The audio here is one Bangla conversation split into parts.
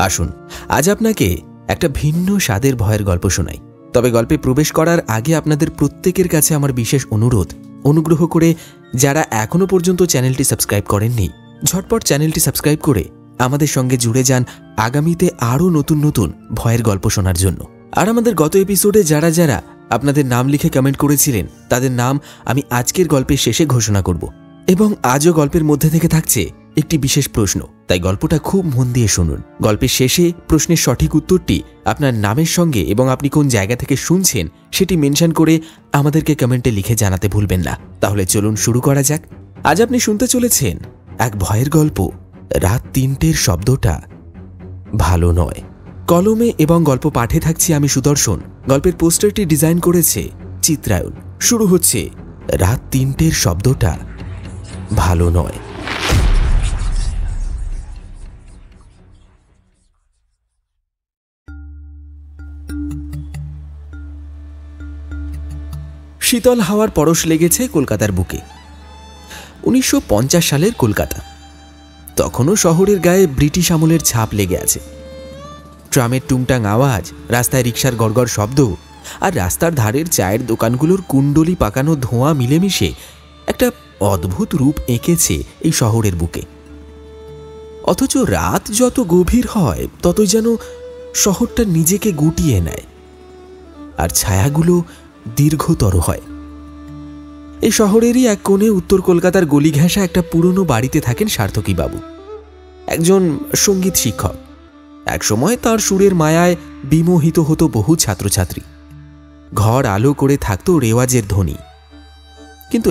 আসুন আজ আপনাকে একটা ভিন্ন স্বাদের ভয়ের গল্প শোনাই। তবে গল্পে প্রবেশ করার আগে আপনাদের প্রত্যেকের কাছে আমার বিশেষ অনুরোধ, অনুগ্রহ করে যারা এখনো পর্যন্ত চ্যানেলটি সাবস্ক্রাইব করেননি, ঝটপট চ্যানেলটি সাবস্ক্রাইব করে আমাদের সঙ্গে জুড়ে যান আগামীতে আরও নতুন নতুন ভয়ের গল্প শোনার জন্য। আর আমাদের গত এপিসোডে যারা যারা আপনাদের নাম লিখে কমেন্ট করেছিলেন তাদের নাম আমি আজকের গল্পের শেষে ঘোষণা করব। এবং আজও গল্পের মধ্যে থেকে থাকছে একটি বিশেষ প্রশ্ন, তাই গল্পটা খুব মন দিয়ে শুনুন। গল্পের শেষে প্রশ্নের সঠিক উত্তরটি আপনার নামের সঙ্গে এবং আপনি কোন জায়গা থেকে শুনছেন সেটি মেনশন করে আমাদেরকে কমেন্টে লিখে জানাতে ভুলবেন না। তাহলে চলুন শুরু করা যাক। আজ আপনি শুনতে চলেছেন এক ভয়ের গল্প, রাত ৩টের শব্দটা ভালো নয়। কলমে এবং গল্প পাঠে থাকছি আমি সুদর্শন। গল্পের পোস্টারটি ডিজাইন করেছে চিত্রায়ন। শুরু হচ্ছে রাত ৩টের শব্দটা ভালো নয়। শীতল হাওয়ার পরশ লেগেছে কলকাতার বুকে। ১৯৫০ সালের কলকাতা। তখনও শহরের গায়ে ব্রিটিশ আমলের ছাপ লেগে আছে। ট্রামের টুংটাং আওয়াজ, রাস্তায় রিকশার গড়গড় শব্দ আর রাস্তার ধারের চায়ের দোকানগুলোর কুণ্ডলি পাকানো ধোঁয়া মিলেমিশে একটা অদ্ভুত রূপ এঁকেছে এই শহরের বুকে। অথচ রাত যত গভীর হয় ততই যেন শহরটা নিজেকে গুটিয়ে নেয় আর ছায়াগুলো দীর্ঘতর হয়। এই শহরেরই এক কোণে উত্তর কলকাতার গলি ঘেঁষা একটা পুরনো বাড়িতে থাকেন সার্থকী বাবু, একজন সঙ্গীত শিক্ষক। একসময় তার সুরের মায়ায় বিমোহিত হতো বহু ছাত্রছাত্রী। ঘর আলো করে থাকত রেওয়াজের ধ্বনি। কিন্তু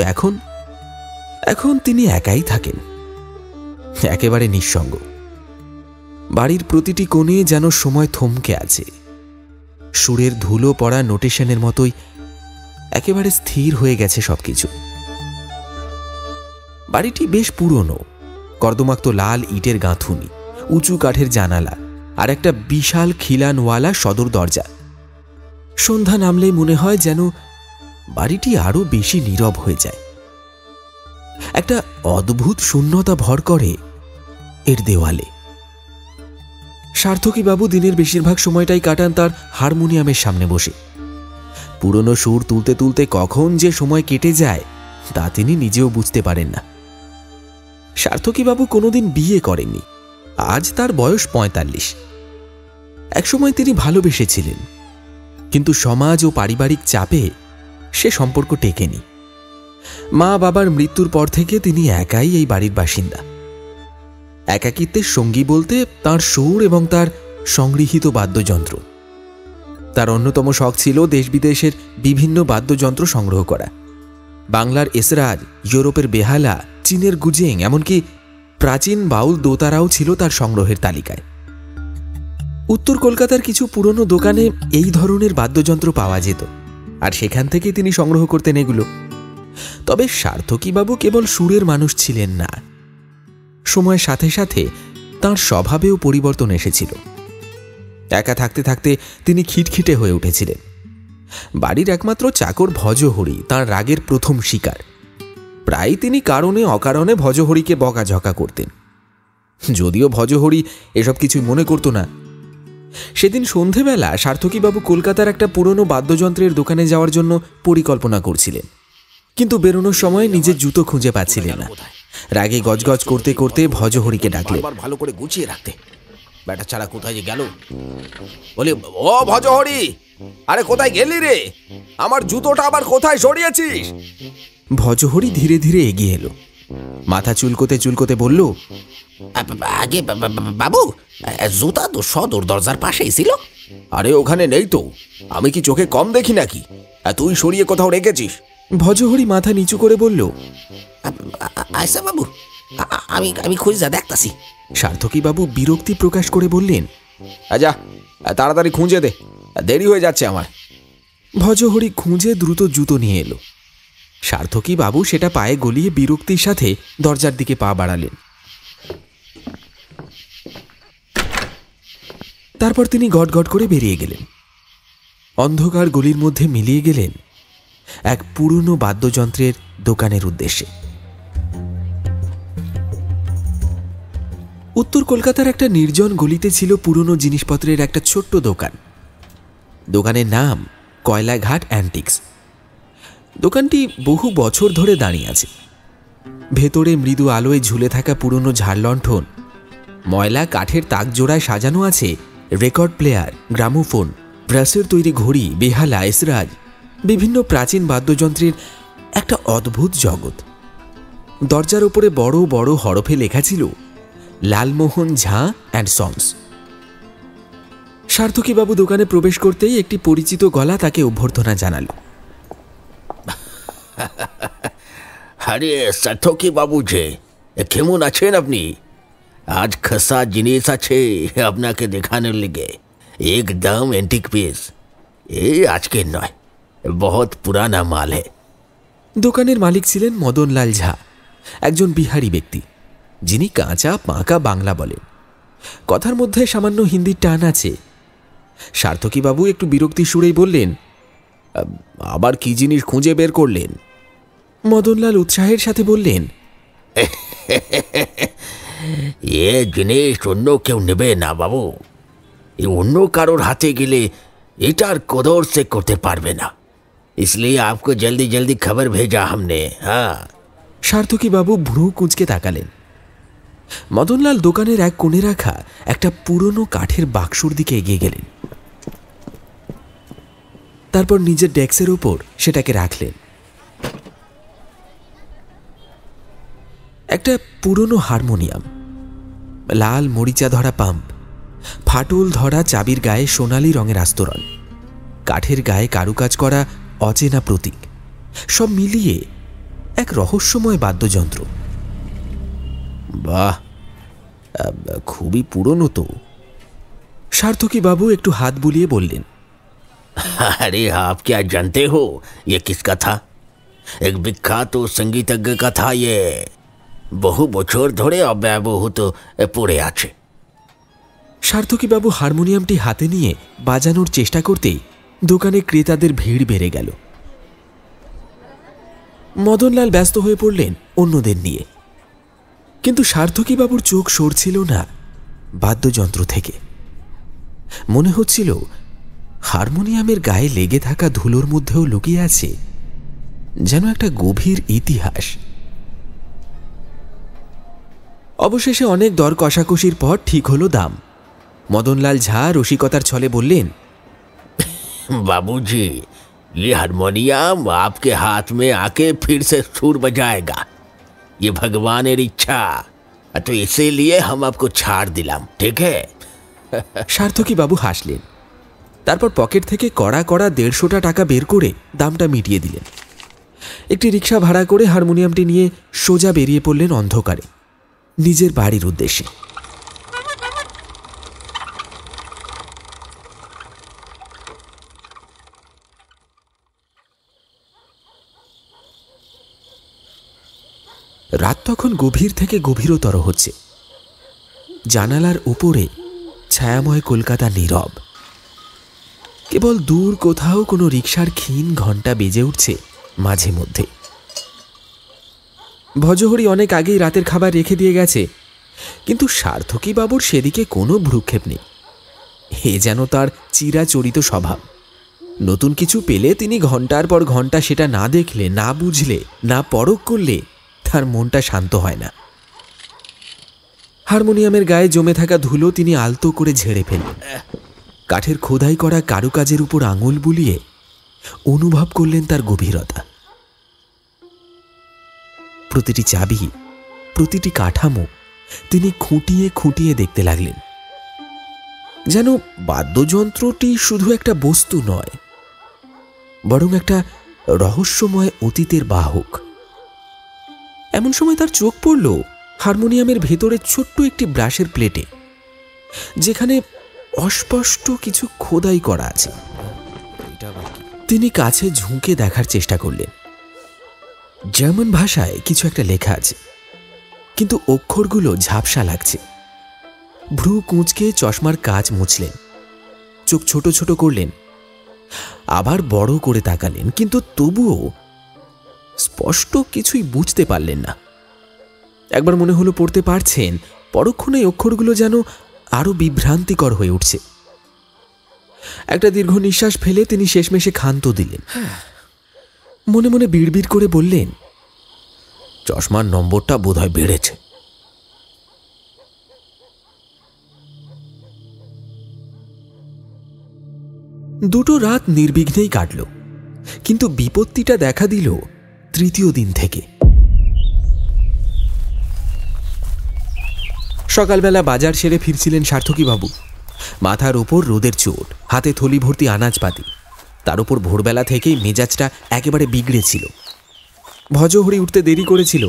এখন তিনি একাই থাকেন, একেবারে নিঃসঙ্গ। বাড়ির প্রতিটি কোণে যেন সময় থমকে আছে। সুরের ধুলো পড়া নোটেশনের মতোই একেবারে স্থির হয়ে গেছে সবকিছু। বাড়িটি বেশ পুরনো, কর্দমাক্ত লাল ইটের গাঁথুনি, উঁচু কাঠের জানালা আর একটা বিশাল খিলানওয়ালা সদর দরজা। সন্ধ্যা নামলেই মনে হয় যেন বাড়িটি আরো বেশি নীরব হয়ে যায়। একটা অদ্ভুত শূন্যতা ভর করে এর দেওয়ালে। সার্থকী বাবু দিনের বেশিরভাগ সময়টাই কাটান তার হারমোনিয়ামের সামনে বসে। পুরনো সুর তুলতে তুলতে কখন যে সময় কেটে যায় তা তিনি নিজেও বুঝতে পারেন না। সার্থকী বাবু কোনোদিন বিয়ে করেননি। আজ তার বয়স ৪৫। একসময় তিনি ভালোবেসেছিলেন, কিন্তু সমাজ ও পারিবারিক চাপে সে সম্পর্ক টেকেনি। মা বাবার মৃত্যুর পর থেকে তিনি একাই এই বাড়ির বাসিন্দা। একাকিত্বের সঙ্গী বলতে তার সুর এবং তার সংগৃহীত বাদ্যযন্ত্র। তার অন্যতম শখ ছিল দেশ বিদেশের বিভিন্ন বাদ্যযন্ত্র সংগ্রহ করা। বাংলার এসরাজ, ইউরোপের বেহালা, চীনের গুজেং, এমনকি প্রাচীন বাউল দোতারাও ছিল তার সংগ্রহের তালিকায়। উত্তর কলকাতার কিছু পুরনো দোকানে এই ধরনের বাদ্যযন্ত্র পাওয়া যেত, আর সেখান থেকে তিনি সংগ্রহ করতেন এগুলো। তবে সার্থকী বাবু কেবল সুরের মানুষ ছিলেন না, সময়ের সাথে সাথে তাঁর স্বভাবেও পরিবর্তন এসেছিল। একা থাকতে থাকতে তিনি খিটখিটে হয়ে উঠেছিলেন। বাড়ির একমাত্র চাকর ভজহরি তাঁর রাগের প্রথম শিকার। প্রায় তিনি কারণে অকারণে ভজহরিকে বকাঝকা করতেন, যদিও ভজহরি এসব কিছুই মনে করত না। সেদিন সন্ধেবেলা সার্থকীবাবু কলকাতার একটা পুরনো বাদ্যযন্ত্রের দোকানে যাওয়ার জন্য পরিকল্পনা করছিলেন, কিন্তু বেরোনোর সময় নিজের জুতো খুঁজে পাচ্ছিলেন না। রাগে গজগজ করতে করতে ভজহরিকে ডাকলেন। ভালো করে গুছিয়ে রাখতে, ব্যাটা ছাড়া কোথায় যে গেল। বলি, ও ভজহরি, আরে কোথায় গেলি রে? আমার জুতোটা আবার কোথায় সরিয়েছিস? ভজহরি ধীরে ধীরে এগিয়ে এলো, মাথা চুলকোতে চুলকোতে বলল, আগে বাবু, জুতা তো সদর দরজার পাশেই ছিল। আরে ওখানে নেই তো, আমি কি চোখে কম দেখি নাকি? তুই সরিয়ে কোথাও রেখেছিস। ভজহরি মাথা নিচু করে বলল, আচ্ছা বাবু, আমি খুঁজে দেখতাছি। সার্থকীবাবু বিরক্তি প্রকাশ করে বললেন, আচ্ছা তাড়াতাড়ি খুঁজে দে, দেরি হয়ে যাচ্ছে আমার। ভজহরি খুঁজে দ্রুত জুতো নিয়ে এলো। সার্থকীবাবু সেটা পায়ে গলিয়ে বিরক্তির সাথে দরজার দিকে পা বাড়ালেন। তারপর তিনি গটগট করে বেরিয়ে গেলেন। অন্ধকার গলির মধ্যে মিলিয়ে গেলেন এক পুরনো বাদ্যযন্ত্রের দোকানের উদ্দেশ্যে। উত্তর কলকাতার একটা নির্জন গলিতে ছিল পুরনো জিনিসপত্রের একটা ছোট্ট দোকান। দোকানের নাম কয়লাঘাট অ্যান্টিক্স। দোকানটি বহু বছর ধরে দাঁড়িয়ে আছে। ভেতরে মৃদু আলোয় ঝুলে থাকা পুরনো ঝাড়লণ্ঠন, ময়লা কাঠের তাকজোড়ায় সাজানো আছে রেকর্ড প্লেয়ার, গ্রামোফোন, ব্রাসের তৈরি ঘড়ি, বেহালা, এসরাজ, বিভিন্ন প্রাচীন বাদ্যযন্ত্রের একটা অদ্ভুত জগৎ। দরজার উপরে বড় বড় হরফে লেখা ছিল লালমোহন ঝা অ্যান্ড সন্স। সার্থকীবাবু দোকানে প্রবেশ করতেই একটি পরিচিত গলা তাকে অভ্যর্থনা জানাল। আরে সার্থকী বাবু যে, কেমন আছেন আপনি? আজ খাসা জিনিস আছে আপনাকে দেখানোর লিগে, একদম এন্টিক পিস। এই আজকের নয়, বহুত পুরানা মাল হে। দোকানের মালিক ছিলেন মদনলাল ঝা, একজন বিহারি ব্যক্তি, যিনি কাঁচা পাকা বাংলা বলেন। কথার মধ্যে সামান্য হিন্দির টান আছে। সার্থকীবাবু একটু বিরক্তি সুরেই বললেন, আবার কি জিনিস খুঁজে বের করলেন? মদনলাল উৎসাহের সাথে বললেন, এ জিনিস অন্য কেউ নেবে না বাবু। এ অন্য কারোর হাতে গেলে এটার কদর সে করতে পারবে না, इसलिए आपको जल्दी जल्दी खबर भेजा हमने। हाँ। সার্থকীবাবু ভ্রু কুঁচকে তাকালেন। মদনলাল দোকানের এক কোণে রাখা একটা পুরনো কাঠের বাক্সর দিকে এগিয়ে গেলেন। তারপর নিজের ডেস্কের ওপর সেটাকে রাখলেন। একটা পুরনো হারমোনিয়াম, লাল মরিচা ধরা পাম্প, ফাটল ধরা চাবির গায়ে সোনালি রঙের আস্তরণ, কাঠের গায়ে কারুকাজ করা অচেনা প্রতীক, সব মিলিয়ে এক রহস্যময় বাদ্যযন্ত্র। বাহ, খুবই পুরনো তো। সার্থকীবাবু একটু হাত বুলিয়ে বললেন, अरे आप क्या जानते हो ये किसका था? एक विख्यात संगीतज्ञ का था ये। বহু বছর ধরে অব্যবহৃত পড়ে আছে। সার্থকীবাবু হারমোনিয়ামটি হাতে নিয়ে বাজানোর চেষ্টা করতেই দোকানে ক্রেতাদের ভিড় বেড়ে গেল। মদনলাল ব্যস্ত হয়ে পড়লেন অন্যদের নিয়ে, কিন্তু সার্থকীবাবুর চোখ সরছিল না বাদ্যযন্ত্র থেকে। মনে হচ্ছিল হারমোনিয়ামের গায়ে লেগে থাকা ধুলোর মধ্যেও লুকিয়ে আছে যেন একটা গভীর ইতিহাস। অবশেষে অনেক দর কষাকষির পর ঠিক হলো দাম। মদনলাল ঝা রসিকতার ছলে বললেন, बाबूजी, ये हारमोनियम आपके हाथ में आके फिर से सुर बजाएगा। ये भगवान की इच्छा, तो इसीलिए हम आपको छाड़ दिलाम, ठीक है? সার্থকীবাবু হাসলেন। তারপর পকেট থেকে কড়া কড়া 150 টাকা বের করে দামটা মিটিয়ে দিলেন। একটি রিক্সা ভাড়া করে হারমোনিয়ামটি নিয়ে সোজা বেরিয়ে পড়লেন অন্ধকারে নিজের বাড়ির উদ্দেশ্যে। রাত তখন গভীর থেকে গভীরতর হচ্ছে। জানালার উপরে ছায়াময় কলকাতা নীরব। কেবল দূর কোথাও কোনো রিকশার ক্ষীণ ঘণ্টা বেজে উঠছে মাঝে মধ্যে। ভজহরি অনেক আগেই রাতের খাবার রেখে দিয়ে গেছে, কিন্তু সার্থকীবাবুর সেদিকে কোনো ভ্রুক্ষেপ নেই। এ যেন তার চিরাচরিত স্বভাব। নতুন কিছু পেলে তিনি ঘণ্টার পর ঘণ্টা সেটা না দেখলে, না বুঝলে, না পরখ করলে তার মনটা শান্ত হয় না। হারমোনিয়ামের গায়ে জমে থাকা ধুলো তিনি আলতো করে ঝেড়ে ফেললেন। কাঠের খোদাই করা কারুকাজের উপর আঙুল বুলিয়ে অনুভব করলেন তার গভীরতা। প্রতিটি চাবি, প্রতিটি কাঠামো তিনি খুঁটিয়ে খুঁটিয়ে দেখতে লাগলেন, যেন বাদ্যযন্ত্রটি শুধু একটা বস্তু নয়, বরং একটা রহস্যময় অতীতের বাহক। এমন সময় তার চোখ পড়ল হারমোনিয়ামের ভেতরে ছোট্ট একটি ব্রাশের প্লেটে, যেখানে অস্পষ্ট কিছু খোদাই করা আছে। তিনি কাছে ঝুঁকে দেখার চেষ্টা করলেন। জার্মান ভাষায় কিছু একটা লেখা আছে, কিন্তু অক্ষরগুলো ঝাপসা লাগছে। ভ্রু কুঁচকে চশমার কাঁচ মুছলেন, চোখ ছোট ছোট করলেন, আবার বড় করে তাকালেন, কিন্তু তবুও স্পষ্ট কিছুই বুঝতে পারলেন না। একবার মনে হলো পড়তে পারছেন, পরক্ষণে অক্ষরগুলো যেন আরো বিভ্রান্তিকর হয়ে উঠছে। একটা দীর্ঘ নিঃশ্বাস ফেলে তিনি শেষমেশে ক্ষান্ত দিলেন। মনে মনে বিড়বিড় করে বললেন, চশমার নম্বরটা বোধহয় বেড়েছে। দুটো রাত নির্বিঘ্নেই কাটল, কিন্তু বিপত্তিটা দেখা দিল তৃতীয় দিন থেকে। সকালবেলা বাজার সেরে ফিরছিলেন সার্থকীবাবু। মাথার উপর রোদের চোট, হাতে থলি ভর্তি আনাজপাতি, তার উপর ভোরবেলা থেকেই মেজাজটা একেবারে বিগড়েছিল। ভজহরি উঠতে দেরি করেছিল,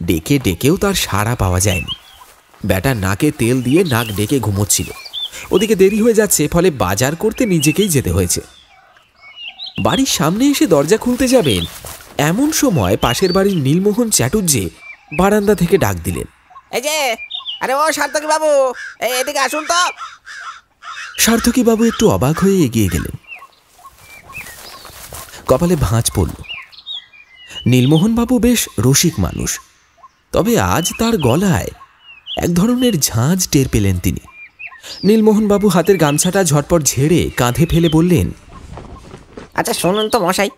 ডেকে ডেকেও তার সাড়া পাওয়া যায়নি। ব্যাটা নাকে তেল দিয়ে নাক ডেকে ঘুমোচ্ছিল। ওদিকে দেরি হয়ে যাচ্ছে, ফলে বাজার করতে নিজেকেই যেতে হয়েছে। বাড়ির সামনে এসে দরজা খুলতে যাবেন, এমন সময় পাশের বাড়ির নীলমোহন চ্যাটুর্যে বারান্দা থেকে ডাক দিলেন, এই যে, আরে ও সার্থকীবাবু, এদিকে আসুন তো। সার্থকীবাবু একটু অবাক হয়ে এগিয়ে গেলেন। কপালে ভাঁজ পড়ল। নীলমোহনবাবু বেশ রসিক মানুষ, তবে আজ তার গলায় এক ধরনের ঝাঁঝ টের পেলেন তিনি। নীলমোহনবাবু হাতের গামছাটা ঝটপট ঝেড়ে কাঁধে ফেলে বললেন, আচ্ছা শুনুন তো মশাই,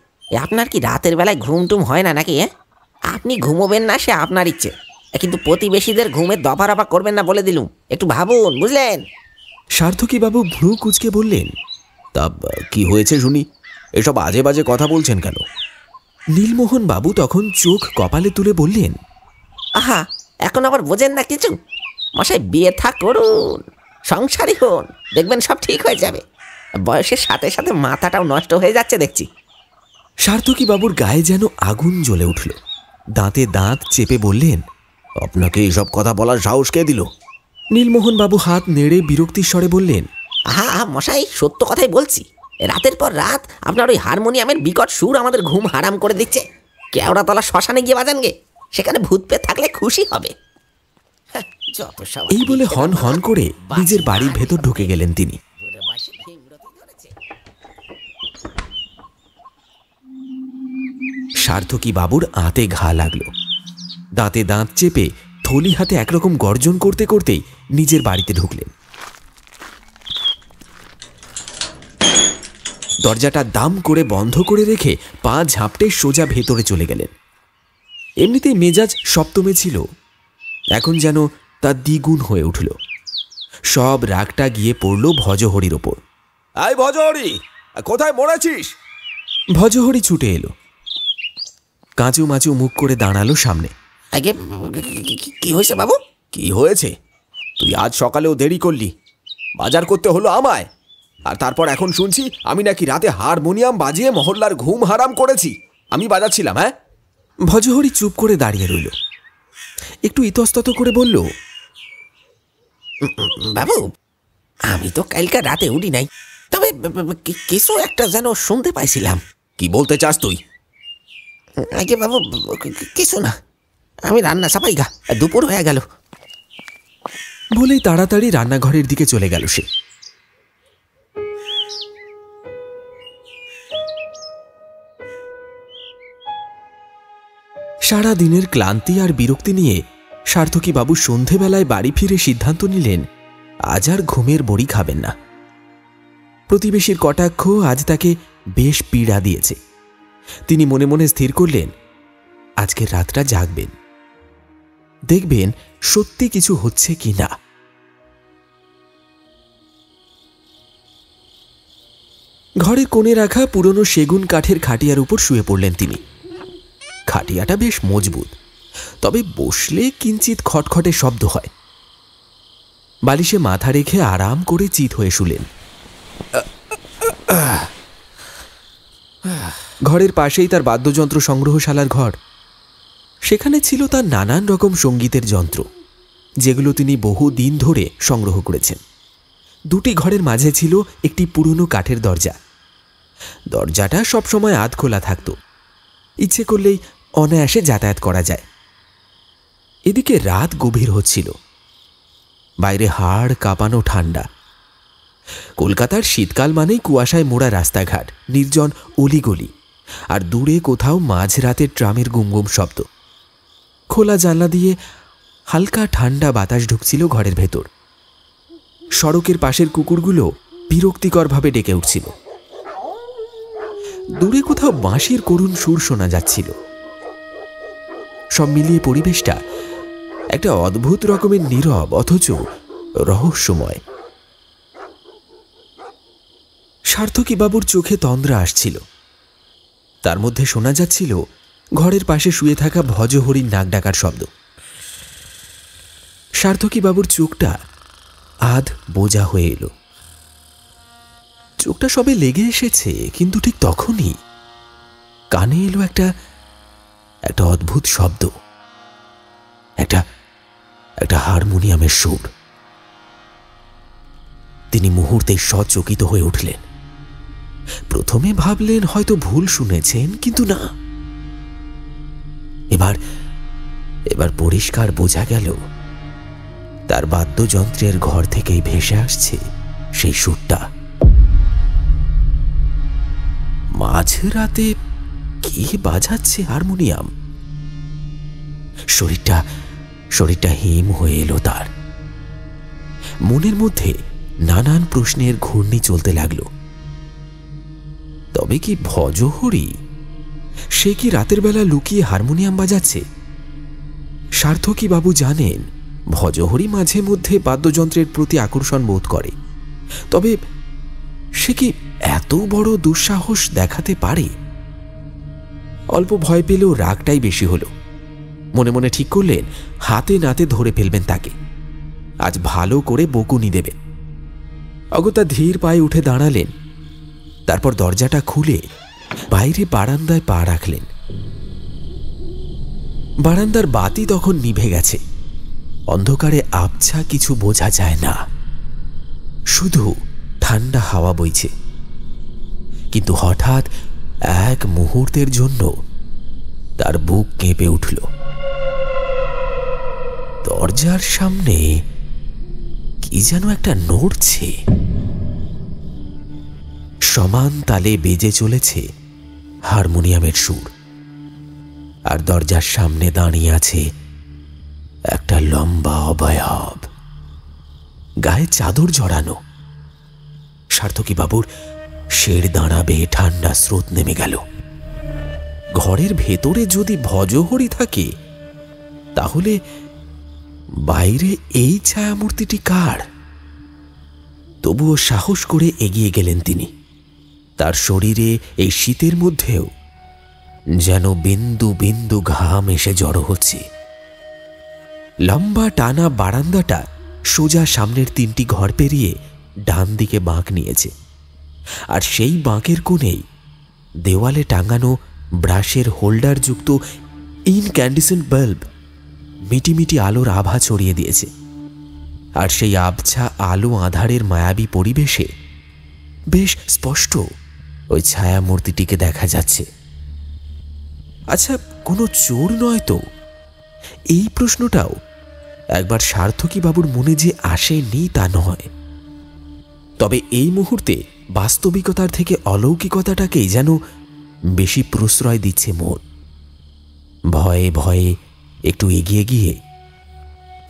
আপনার কি রাতের বেলায় ঘুম টুম হয় না নাকি? আপনি ঘুমোবেন না সে আপনার ইচ্ছে, কিন্তু প্রতিবেশীদের ঘুমের দফা রফা করবেন না বলে দিলুম। একটু ভাবুন, বুঝলেন? সার্থকীবাবু ভ্রু কুঁচকে বললেন, তা কি হয়েছে শুনি? এসব আজে বাজে কথা বলছেন কেন? নীলমোহনবাবু তখন চোখ কপালে তুলে বললেন, আহা, এখন আবার বোঝেন না কিছু? মশাই, বিয়ে থা করুন, সংসারী হন, দেখবেন সব ঠিক হয়ে যাবে। বয়সের সাথে সাথে মাথাটাও নষ্ট হয়ে যাচ্ছে দেখছি। সার্থকীবাবুর গায়ে যেন আগুন জ্বলে উঠল। দাঁতে দাঁত চেপে বললেন, আপনাকে এসব কথা বলার সাহস কে দিল? নীলমোহনবাবু হাত নেড়ে বিরক্তির স্বরে বললেন, আহা মশাই, সত্য কথাই বলছি। রাতের পর রাত আপনার ওই হারমোনিয়ামের বিকট সুর আমাদের ঘুম হারাম করে দিচ্ছে। কেওড়াতলা শ্মশানে গিয়ে বাজান গে, সেখানে ভূত পেয়ে থাকলে খুশি হবে। এই বলে হন হন করে নিজের বাড়ির ভেতর ঢুকে গেলেন তিনি। সার্থকীবাবুর আঁতে ঘা লাগল। দাঁতে দাঁত চেপে থলি হাতে একরকম গর্জন করতে করতেই নিজের বাড়িতে ঢুকলেন। দরজাটা দাম করে বন্ধ করে রেখে পা ঝাপটে সোজা ভেতরে চলে গেলেন। এমনিতেই মেজাজ সপ্তমে ছিল, এখন যেন তা দ্বিগুণ হয়ে উঠল। সব রাগটা গিয়ে পড়ল ভজহরির ওপর। এই ভজহরি, কোথায় মরেছিস? ভজহরি ছুটে এলো, কাঁচু মাচু মুখ করে দাঁড়ালো সামনে। আগে কি হয়েছে বাবু? কি হয়েছে? তুই আজ সকালেও দেরি করলি, বাজার করতে হলো আমায়, আর তারপর এখন শুনছি আমি নাকি রাতে হারমোনিয়াম বাজিয়ে মহল্লার ঘুম হারাম করেছি। আমি বাজাচ্ছিলাম? হ্যাঁ? ভজহরি চুপ করে দাঁড়িয়ে রইল, একটু ইতস্তত করে বলল, বাবু, আমি তো কালকে রাতে উঠি নাই, তবে কিছু একটা যেন শুনতে পাইছিলাম। কি বলতে চাস তুই? আগে বাবু, কিছু না, আমি রান্না চাপাই গা, দুপুর হয়ে গেল। বলেই তাড়াতাড়ি রান্নাঘরের দিকে চলে গেল সে। সারা দিনের ক্লান্তি আর বিরক্তি নিয়ে সার্থকীবাবু সন্ধেবেলায় বাড়ি ফিরে সিদ্ধান্ত নিলেন আজ আর ঘুমের বড়ি খাবেন না। প্রতিবেশীর কটাক্ষ আজ তাকে বেশ পীড়া দিয়েছে। তিনি মনে মনে স্থির করলেন আজকের রাতটা জাগবেন, দেখবেন সত্যি কিছু হচ্ছে কি না। ঘরের কোণে রাখা পুরনো সেগুন কাঠের খাটিয়ার উপর শুয়ে পড়লেন তিনি। খাটিয়াটা বেশ মজবুত, তবে বসলে কিঞ্চিত খটখটে শব্দ হয়। বালিশে মাথা রেখে আরাম করে চিত হয়ে শুলেন। ঘরের পাশেই তার বাদ্যযন্ত্র সংগ্রহশালার ঘর। সেখানে ছিল তার নানান রকম সঙ্গীতের যন্ত্র, যেগুলো তিনি বহু দিন ধরে সংগ্রহ করেছেন। দুটি ঘরের মাঝে ছিল একটি পুরনো কাঠের দরজা। দরজাটা সবসময় আধ খোলা থাকত, ইচ্ছে করলেই অনায়াসে যাতায়াত করা যায়। এদিকে রাত গভীর হচ্ছিল, বাইরে হাড় কাঁপানো ঠান্ডা। কলকাতার শীতকাল মানেই কুয়াশায় মোড়া রাস্তাঘাট, নির্জন অলিগলি, আর দূরে কোথাও মাঝরাতের ট্রামের গুমগুম শব্দ। খোলা জানলা দিয়ে হালকা ঠান্ডা বাতাস ঢুকছিল ঘরের ভেতর। সড়কের পাশের কুকুরগুলো বিরক্তিকরভাবে ডেকে উঠছিল। দূরে কোথাও বাঁশির করুণ সুর শোনা যাচ্ছিল। সব মিলিয়ে পরিবেশটা একটা অদ্ভুত রকমের নীরব অথচ রহস্যময়। সার্থকী বাবুর চোখে তন্দ্রা আসছিল। তার মধ্যে শোনা যাচ্ছিল ঘরের পাশে শুয়ে থাকা ভজহরির নাক ডাকার শব্দ। সার্থকী বাবুর চোখটা আধ বোঝা হয়ে এলো। চোখটা সবে লেগে এসেছে, কিন্তু ঠিক তখনই কানে এলো একটা অদ্ভুত শব্দ, একটা হারমোনিয়ামের সুর। তিনি মুহূর্তেই সচকিত হয়ে উঠলেন। প্রথমে ভাবলেন হয়তো ভুল শুনেছেন, কিন্তু না, এবার পরিষ্কার বোঝা গেল তার বাদ্যযন্ত্রের ঘর থেকেই ভেসে আসছে সেই সুরটা। মাঝরাতে কে বাজাচ্ছে হারমোনিয়াম? শরীরটা হিম হয়ে এলো তার। মনের মধ্যে নানান প্রশ্নের ঘূর্ণি চলতে লাগলো। তবে কি ভজহরি? সে কি রাতের বেলা লুকিয়ে হারমোনিয়াম বাজাচ্ছে? সার্থকী বাবু জানেন ভজহরি মাঝে মধ্যে বাদ্যযন্ত্রের প্রতি আকর্ষণ বোধ করে, তবে সে কি এত বড় দুঃসাহস দেখাতে পারে? অল্প ভয় পেলেও রাগটাই বেশি হলো। মনে মনে ঠিক করলেন হাতে নাতে ধরে ফেলবেন তাকে, আজ ভালো করে বকুনি দেবেন। অগত্যা ধীর পায়ে উঠে দাঁড়ালেন। তারপর দরজাটা খুলে বাইরে বারান্দায় পা রাখলেন। বারান্দার বাতি তখন নিভে গেছে। অন্ধকারে আবছা কিছু বোঝা যায় না, শুধু ঠান্ডা হাওয়া বইছে। কিন্তু হঠাৎ এক মুহূর্তের জন্য তার বুক কেঁপে উঠল। দরজার সামনে কি যেন একটা নড়ছে। সমান তালে বেজে চলেছে হারমোনিয়ামের সুর। আর দরজার সামনে দাঁড়িয়ে আছে একটা লম্বা অবয়ব, গায়ে চাদর জড়ানো। সার্থকী বাবুর শের দাঁড়াবে ঠান্ডা স্রোত নেমে গেল। ঘরের ভেতরে যদি ভজহরি থাকে, তাহলে বাইরে এই ছায়ামূর্তিটি কার? তবুও সাহস করে এগিয়ে গেলেন তিনি। তার শরীরে এই শীতের মধ্যেও যেন বিন্দু বিন্দু ঘাম এসে জড়ো হচ্ছে। লম্বা টানা বারান্দাটা সোজা সামনের 3টি ঘর পেরিয়ে ডান দিকে বাঁক নিয়েছে। আর সেই বাঁকের কোণেই দেওয়ালে টাঙানো ব্রাশের হোল্ডার যুক্ত ইনক্যান্ডিসেন্ট বাল্ব মিটিমিটি আলোর আভা ছড়িয়ে দিয়েছে। আর সেই আবছা আলো আঁধারের মায়াবী পরিবেশে বেশ স্পষ্ট ওই ছায়ামূর্তিটিকে দেখা যাচ্ছে। আচ্ছা, কোনো চোর নয় তো? এই প্রশ্নটাও একবার সার্থকী বাবুর মনে যে আসেনি তা নয়। তবে এই মুহূর্তে বাস্তবিকতার থেকে অলৌকিকতাটাকেই যেন বেশি প্রশ্রয় দিচ্ছে মন। ভয়ে ভয়ে একটু এগিয়ে গিয়ে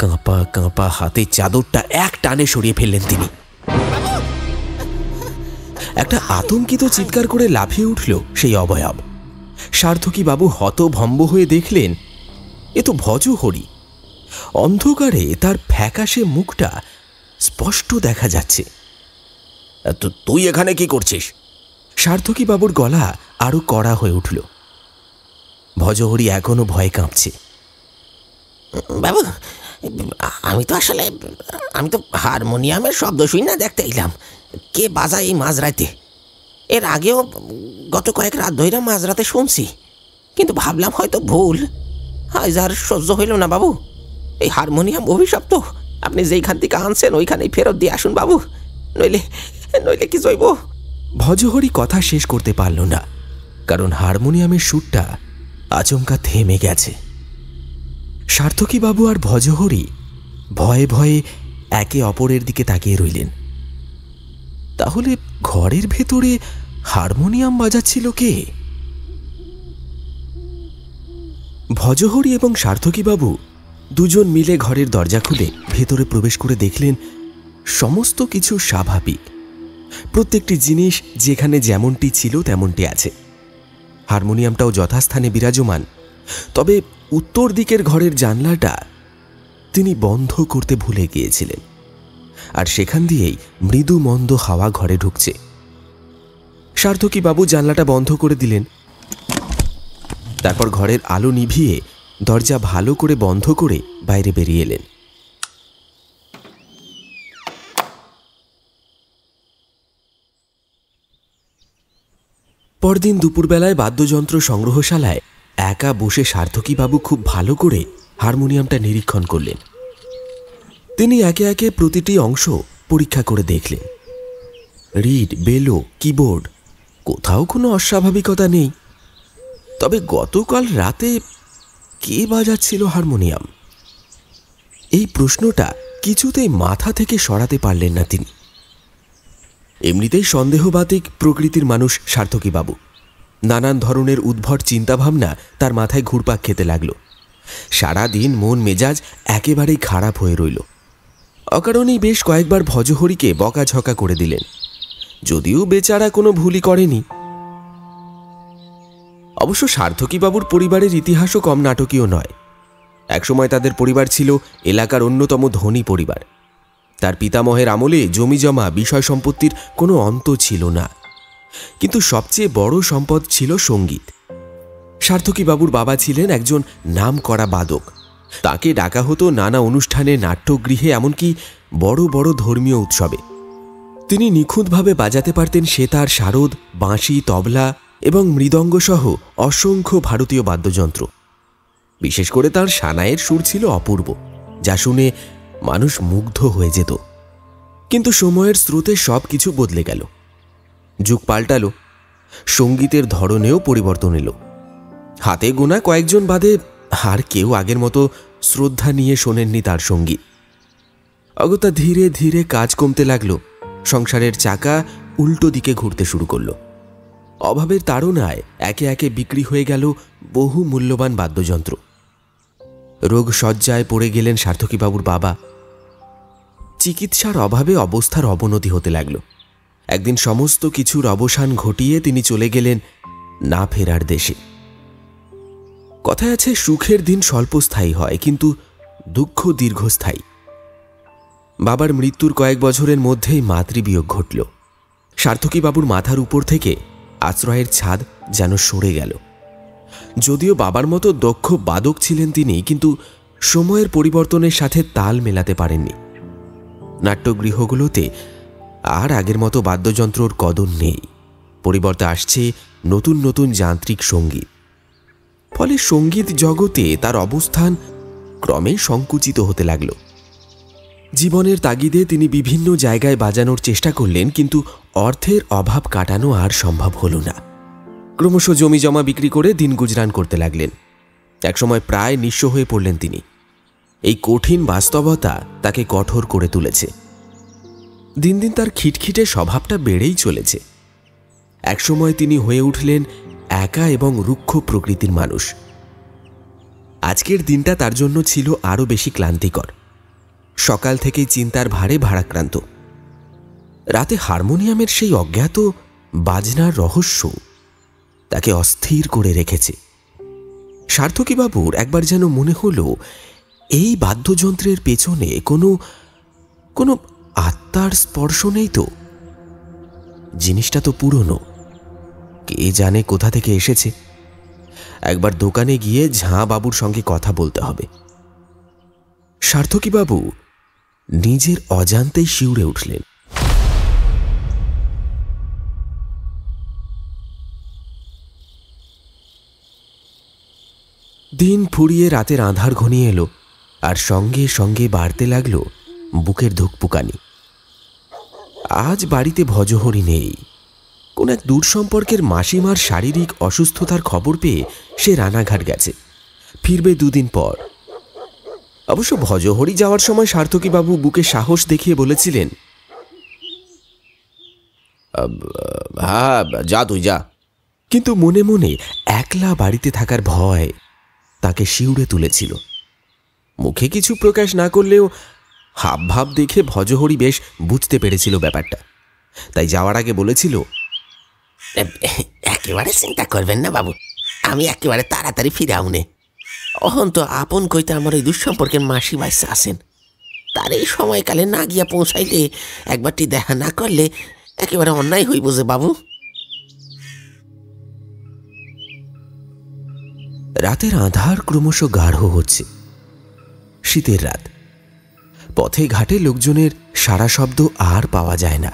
কাঁপা কাঁপা হাতে চাদরটা এক টানে সরিয়ে ফেললেন তিনি। একটা আতঙ্কিত চিৎকার করে লাফিয়ে উঠল সেই অবয়ব। সার্থকী বাবু হতভম্ব হয়ে দেখলেন এ তো ভজহরি। অন্ধকারে তার ফ্যাকাশে মুখটা স্পষ্ট দেখা যাচ্ছে। তুই এখানে কি করছিস? সার্থকী বাবুর গলা আরো কড়া হয়ে উঠল। ভজহরি এখনো ভয়ে কাঁপছে। বাবু, আমি তো হারমোনিয়ামের শব্দ শুই না দেখতে এলাম। কে বাজায় এই মাঝরাতে? এর আগেও গত কয়েক রাত ধরে মাঝরাতে শুনছি, কিন্তু ভাবলাম হয়তো ভুল। আজ আর সহ্য হইল না বাবু। এই হারমোনিয়াম অভিশপ্ত। আপনি যেইখান থেকে আনছেন ওইখানেই ফেরত দিয়ে আসুন বাবু, নইলে কি জৈব। ভজহরি কথা শেষ করতে পারল না, কারণ হারমোনিয়ামের সুরটা আচমকা থেমে গেছে। সার্থকী বাবু আর ভজহরি ভয়ে ভয়ে একে অপরের দিকে তাকিয়ে রইলেন। তাহলে ঘরের ভেতরে হারমোনিয়াম বাজাচ্ছিল কে? ভজহরি এবং সার্থকী বাবু দুজন মিলে ঘরের দরজা খুলে ভেতরে প্রবেশ করে দেখলেন সমস্ত কিছু স্বাভাবিক। প্রত্যেকটি জিনিস যেখানে যেমনটি ছিল তেমনটি আছে। হারমোনিয়ামটাও যথাস্থানে বিরাজমান। তবে উত্তর দিকের ঘরের জানলাটা তিনি বন্ধ করতে ভুলে গিয়েছিলেন, আর সেখান দিয়েই মৃদু মন্দ হাওয়া ঘরে ঢুকছে। সার্থকীবাবু জানলাটা বন্ধ করে দিলেন। তারপর ঘরের আলো নিভিয়ে দরজা ভালো করে বন্ধ করে বাইরে বেরিয়ে এলেন। পরদিন দুপুরবেলায় বাদ্যযন্ত্র সংগ্রহশালায় একা বসে সার্থকীবাবু খুব ভালো করে হারমোনিয়ামটা নিরীক্ষণ করলেন। তিনি একে একে প্রতিটি অংশ পরীক্ষা করে দেখলেন। রিড, বেলো, কিবোর্ড, কোথাও কোনো অস্বাভাবিকতা নেই। তবে গতকাল রাতে কে বাজাচ্ছিল হারমোনিয়াম? এই প্রশ্নটা কিছুতেই মাথা থেকে সরাতে পারলেন না তিনি। এমনিতেই সন্দেহবাতিক প্রকৃতির মানুষ সার্থকীবাবু। নানান ধরনের উদ্ভট চিন্তাভাবনা তার মাথায় ঘুরপাক খেতে লাগল। সারাদিন মন মেজাজ একেবারেই খারাপ হয়ে রইল। অকারণেই বেশ কয়েকবার ভজহরিকে বকাঝকা করে দিলেন, যদিও বেচারা কোনো ভুলই করেনি। অবশ্য সার্থকীবাবুর পরিবারের ইতিহাসও কম নাটকীয় নয়। একসময় তাদের পরিবার ছিল এলাকার অন্যতম ধনী পরিবার। তার পিতামহের আমলে জমি জমা বিষয় সম্পত্তির কোনো অন্ত ছিল না, কিন্তু সবচেয়ে বড় সম্পদ ছিল সঙ্গীত। সার্থকীবাবুর বাবা ছিলেন একজন নামকরা বাদক। তাকে ডাকা হতো নানা অনুষ্ঠানে, নাট্যগৃহে, এমনকি বড় বড় ধর্মীয় উৎসবে। তিনি নিখুঁতভাবে বাজাতে পারতেন সেতার, শারদ, বাঁশি, তবলা এবং মৃদঙ্গ সহ অসংখ্য ভারতীয় বাদ্যযন্ত্র। বিশেষ করে তার সানাইয়ের সুর ছিল অপূর্ব, যা শুনে মানুষ মুগ্ধ হয়ে যেত। কিন্তু সময়ের স্রোতে সব কিছু বদলে গেল। যুগ পাল্টালো, সঙ্গীতের ধরনেও পরিবর্তন এলো। হাতে গোনা কয়েকজন বাদে আর কেউ আগের মতো শ্রদ্ধা নিয়ে শোনেননি তার সঙ্গীত। অগত্যা ধীরে ধীরে কাজ কমতে লাগলো। সংসারের চাকা উল্টো দিকে ঘুরতে শুরু করলো। অভাবের তাড়নায় একে একে বিক্রি হয়ে গেল বহু মূল্যবান বাদ্যযন্ত্র। রোগ শয্যায় পড়ে গেলেন সার্থকীবাবুর বাবা। চিকিৎসার অভাবে অবস্থার অবনতি হতে লাগল। একদিন সমস্ত কিছুর অবসান ঘটিয়ে তিনি চলে গেলেন না ফেরার দেশে। কথায় আছে, সুখের দিন স্বল্পস্থায়ী হয়, কিন্তু দুঃখ দীর্ঘস্থায়ী। বাবার মৃত্যুর কয়েক বছরের মধ্যেই মাতৃবিয়োগ ঘটল। সার্থকীবাবুর মাথার উপর থেকে আশ্রয়ের ছাদ যেন সরে গেল। যদিও বাবার মতো দক্ষ বাদক ছিলেন তিনি, কিন্তু সময়ের পরিবর্তনের সাথে তাল মেলাতে পারেননি। নাট্যগৃহগুলোতে আর আগের মতো বাদ্যযন্ত্রর কদর নেই। পরিবর্তে আসছে নতুন নতুন যান্ত্রিক সঙ্গীত। ফলে সঙ্গীত জগতে তার অবস্থান ক্রমে সংকুচিত হতে লাগল। জীবনের তাগিদে তিনি বিভিন্ন জায়গায় বাজানোর চেষ্টা করলেন, কিন্তু অর্থের অভাব কাটানো আর সম্ভব হল না। ক্রমশ জমি জমা বিক্রি করে দিন গুজরান করতে লাগলেন। একসময় প্রায় নিঃস্ব হয়ে পড়লেন তিনি। এই কঠিন বাস্তবতা তাকে কঠোর করে তুলেছে। দিন দিন তার খিটখিটে স্বভাবটা বেড়েই চলেছে। একসময় তিনি হয়ে উঠলেন একা এবং রুক্ষ প্রকৃতির মানুষ। আজকের দিনটা তার জন্য ছিল আরও বেশি ক্লান্তিকর। সকাল থেকেই চিন্তার ভারে ভারাক্রান্ত। রাতে হারমোনিয়ামের সেই অজ্ঞাত বাজনার রহস্য তাকে অস্থির করে রেখেছে। সার্থকীবাবুর একবার যেন মনে হলো এই বাদ্যযন্ত্রের পেছনে কোনো কোনো আত্মার স্পর্শ নেই তো। জিনিসটা তো পুরনো, কে জানে কোথা থেকে এসেছে। একবার দোকানে গিয়ে ঝাঁ বাবুর সঙ্গে কথা বলতে হবে। সার্থকীবাবু নিজের অজান্তেই শিউরে উঠলেন। দিন ফুরিয়ে রাতের আঁধার ঘনিয়ে এলো, আর সঙ্গে সঙ্গে বাড়তে লাগল বুকের ধুকপুকানি। আজ বাড়িতে ভজহরি নেই। কোন এক দূর সম্পর্কের মাসিমার শারীরিক অসুস্থতার খবর পেয়ে সে রানাঘাট গেছে, ফিরবে দুদিন পর। অবশ্য ভজহরি যাওয়ার সময় সার্থকীবাবু বুকে সাহস দেখিয়ে বলেছিলেন, হ্যাঁ যা, তুই যা। কিন্তু মনে মনে একলা বাড়িতে থাকার ভয় তাকে শিউরে তুলেছিল। মুখে কিছু প্রকাশ না করলেও হাবভাব দেখে ভজহরি বেশ বুঝতে পেরেছিল ব্যাপারটা। তাই যাওয়ার আগে বলেছিল, একেবারে চিন্তা করবেন না বাবু, আমি একেবারে তাড়াতাড়ি ফিরে আউনে। অহন তো আপন কইতে আমার ওই দুঃসম্পর্কের মাসি বাইসা আছেন, তার এই সময়কালে না গিয়া পৌঁছাইলে, একবারটি দেখা না করলে একেবারে অন্যায় হইব যে বাবু। রাতের আঁধার ক্রমশ গাঢ় হচ্ছে। শীতের রাত, পথে ঘাটে লোকজনের সারা শব্দ আর পাওয়া যায় না।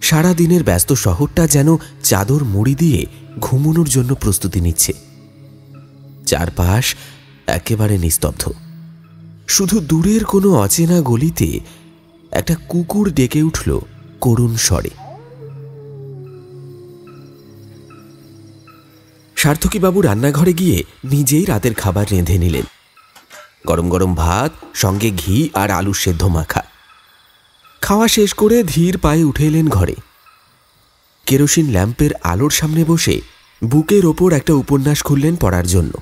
সারা দিনের ব্যস্ত শহরটা যেন চাদর মুড়ি দিয়ে ঘুমানোর জন্য প্রস্তুতি নিচ্ছে। চারপাশ একেবারে নিস্তব্ধ। শুধু দূরের কোনো অচেনা গলিতে একটা কুকুর ডেকে উঠল করুণ স্বরে। সার্থকীবাবু রান্নাঘরে গিয়ে নিজেই রাতের খাবার রেঁধে নিলেন। গরম গরম ভাত, সঙ্গে ঘি আর আলু সেদ্ধ মাখা। খাওয়া শেষ করে ধীর পায়ে উঠে এলেন ঘরে। কেরোসিন ল্যাম্পের আলোর সামনে বসে বুকের ওপর একটা উপন্যাস খুললেন পড়ার জন্য।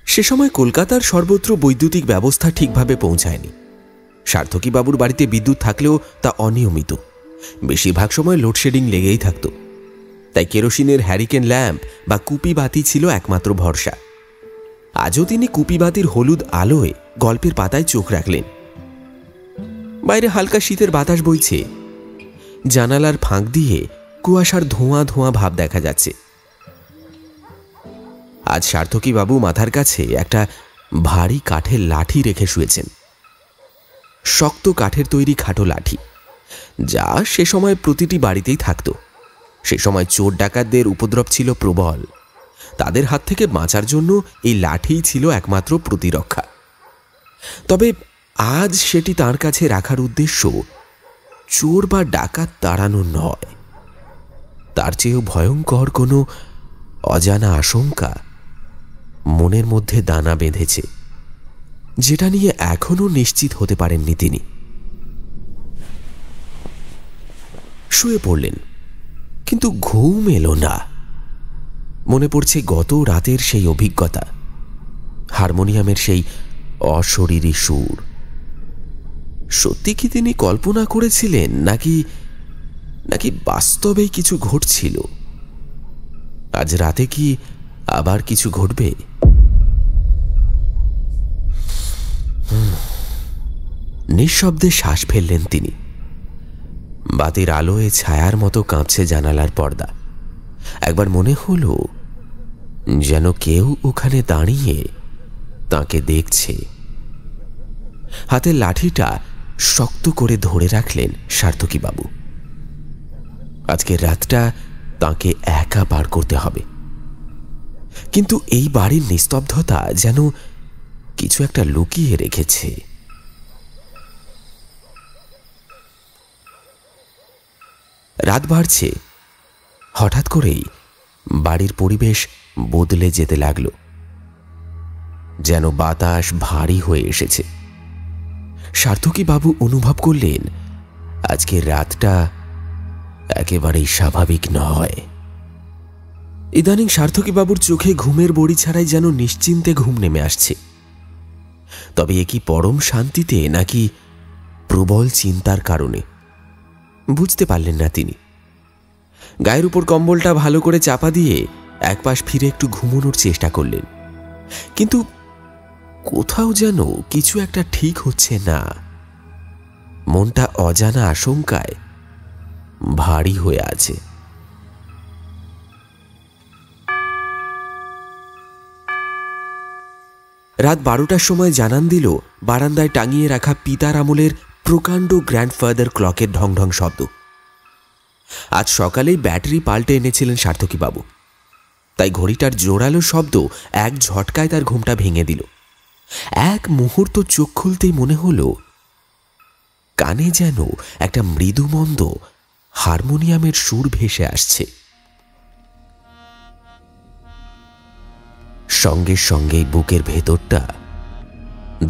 সে সময় কলকাতার সর্বত্র বৈদ্যুতিক ব্যবস্থা ঠিকভাবে পৌঁছায়নি। সার্থকীবাবুর বাড়িতে বিদ্যুৎ থাকলেও তা অনিয়মিত, বেশিরভাগ সময় লোডশেডিং লেগেই থাকত। তাই কেরোসিনের হ্যারিকেন ল্যাম্প বা কুপি বাতি ছিল একমাত্র ভরসা। আজও তিনি কুপি বাতির হলুদ আলোয় গল্পের পাতায় চোখ রাখলেন। বাইরে হালকা শীতের বাতাস বইছে। জানালার ফাঁক দিয়ে কুয়াশার ধোঁয়া ধোঁয়া ভাব দেখা যাচ্ছে। আজ সার্থকীবাবু মাথার কাছে একটা ভারী কাঠের লাঠি রেখে শুয়েছেন। শক্ত কাঠের তৈরি খাটো লাঠি, যা সে সময় প্রতিটি বাড়িতেই থাকত। সে সময় চোর ডাকাতদের উপদ্রব ছিল প্রবল। তাদের হাত থেকে বাঁচার জন্য এই লাঠিই ছিল একমাত্র প্রতিরক্ষা। তবে আজ সেটি তার কাছে রাখার উদ্দেশ্য চোর বা ডাকাত তাড়ানো নয়, তার চেয়েও ভয়ঙ্কর কোনো অজানা আশঙ্কা মনের মধ্যে দানা বেঁধেছে, যেটা নিয়ে এখনো নিশ্চিত হতে পারেননি তিনি। শুয়ে পড়লেন, কিন্তু ঘুম এলো না। মনে পড়ছে গত রাতের সেই অভিজ্ঞতা, হারমোনিয়ামের সেই অশরীরী সুর। সত্যি কি তিনি কল্পনা করেছিলেন, নাকি নাকি বাস্তবেই কিছু ঘটছিল? আজ রাতে কি আবার কিছু ঘটবে? নিঃশব্দে শ্বাস ফেললেন তিনি। বাতির আলোয় ছায়ার মতো কাঁপছে জানালার পর্দা। একবার মনে হলো যেন কেউ ওখানে দাঁড়িয়ে তাকে দেখছে। হাতের লাঠিটা শক্ত করে ধরে রাখলেন সার্থকীবাবু। আজকের রাতটা তাকে একা পার করতে হবে। কিন্তু এই বাড়ির নিস্তব্ধতা যেন কিছু একটা লুকিয়ে রেখেছে। রাত বাড়ছে। হঠাৎ করেই বাড়ির পরিবেশ বদলে যেতে লাগল, যেন বাতাস ভারী হয়ে এসেছে। সার্থকীবাবু অনুভব করলেন আজকের রাতটা একেবারেই স্বাভাবিক নয়। ইদানিং সার্থকীবাবুর চোখে ঘুমের বড়ি ছাড়াই যেন নিশ্চিন্তে ঘুম নেমে আসছে। তবে এ কি পরম শান্তিতে, নাকি প্রবল চিন্তার কারণে বুঝতে পারলেন না তিনি। গায়ের উপর কম্বলটা ভালো করে চাপা দিয়ে একপাশ ফিরে একটু ঘুমানোর চেষ্টা করলেন, কিন্তু কোথাও যেন কিছু একটা ঠিক হচ্ছে না। মনটা অজানা আশঙ্কায় ভারী হয়ে আছে। রাত 12টার সময় জানান দিল বারান্দায় টাঙিয়ে রাখা পিতার আমলের প্রকাণ্ড গ্র্যান্ডফাদার ক্লকের ঢং ঢং শব্দ। আজ সকালেই ব্যাটারি পাল্টে এনেছিলেন সার্থকীবাবু, তাই ঘড়িটার জোরালো শব্দ এক ঝটকায় তার ঘুমটা ভেঙে দিল। এক মুহূর্ত চোখ খুলতেই মনে হলো কানে যেন একটা মৃদুমন্দ হারমোনিয়ামের সুর ভেসে আসছে। সঙ্গে সঙ্গেই বুকের ভেতরটা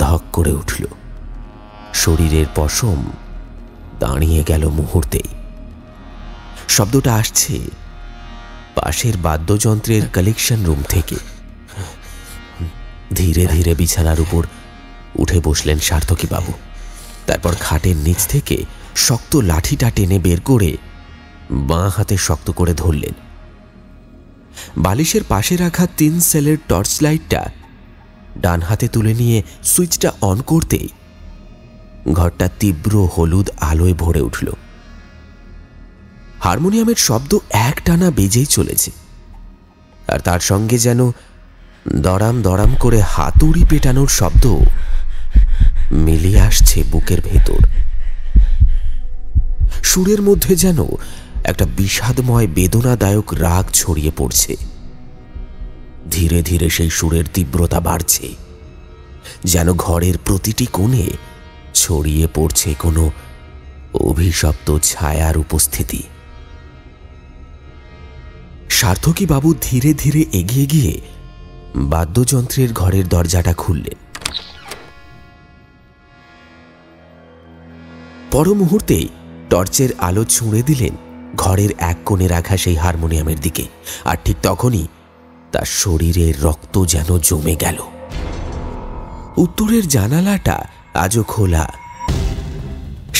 ধক করে উঠল। শরীরের পশম দাঁড়িয়ে গেল মুহূর্তেই। শব্দটা আসছে পাশের বাদ্যযন্ত্রের কালেকশন রুম থেকে। ধীরে ধীরে বিছানার উপর উঠে বসলেন সার্থকী বাবু। তারপর খাটের নিচ থেকে শক্ত লাঠিটা টেনে বের করে বাঁ হাতে শক্ত করে ধরলেন। বালিশের পাশে রাখা 3 সেলের টর্চ লাইটটা ডান হাতে তুলে নিয়ে সুইচটা অন করতেই ঘরটা তীব্র হলুদ আলোয় ভরে উঠল। হারমোনিয়ামের শব্দ একটানা বেজেই চলেছে, আর তার সঙ্গে যেন দড়াম দড়াম করে হাতুড়ি পেটানোর শব্দ মিলিয়ে আসছে বুকের ভেতর। সুরের মধ্যে যেন একটা বিষাদময় বেদনাদায়ক রাগ ছড়িয়ে পড়ছে। ধীরে ধীরে সেই সুরের তীব্রতা বাড়ছে, যেন ঘরের প্রতিটি কোণে ছড়িয়ে পড়ছে কোনো অভিশপ্ত ছায়ার উপস্থিতি। সার্থকী বাবু ধীরে ধীরে এগিয়ে গিয়ে বাদ্যযন্ত্রের ঘরের দরজাটা খুললেন। পর মুহূর্তেই টর্চের আলো ছুঁড়ে দিলেন ঘরের এক কোণে রাখা সেই হারমোনিয়ামের দিকে, আর ঠিক তখনই তার শরীরের রক্ত যেন জমে গেল। উত্তরের জানালাটা আজও খোলা,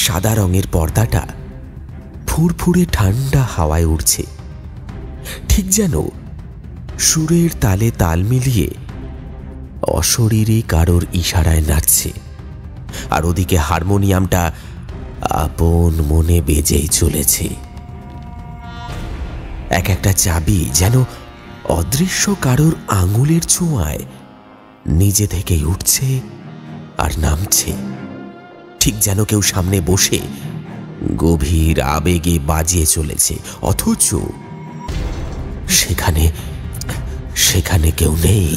সাদা রঙের পর্দাটা ফুরফুরে ঠান্ডা হাওয়ায় উড়ছে, ঠিক যেন সুরের তালে তাল মিলিয়ে অশরীরী কারোর ইশারায় নাচছে। আর ওদিকে হারমোনিয়ামটা আপন মনে বেজেই চলেছে। এক একটা চাবি যেন অদৃশ্য কারোর আঙুলের ছোঁয়ায় নিজে থেকেই উঠছে আর নামছে, ঠিক যেন কেউ সামনে বসে গভীর আবেগে বাজিয়ে চলেছে, অথচ সেখানে সেখানে কেউ নেই।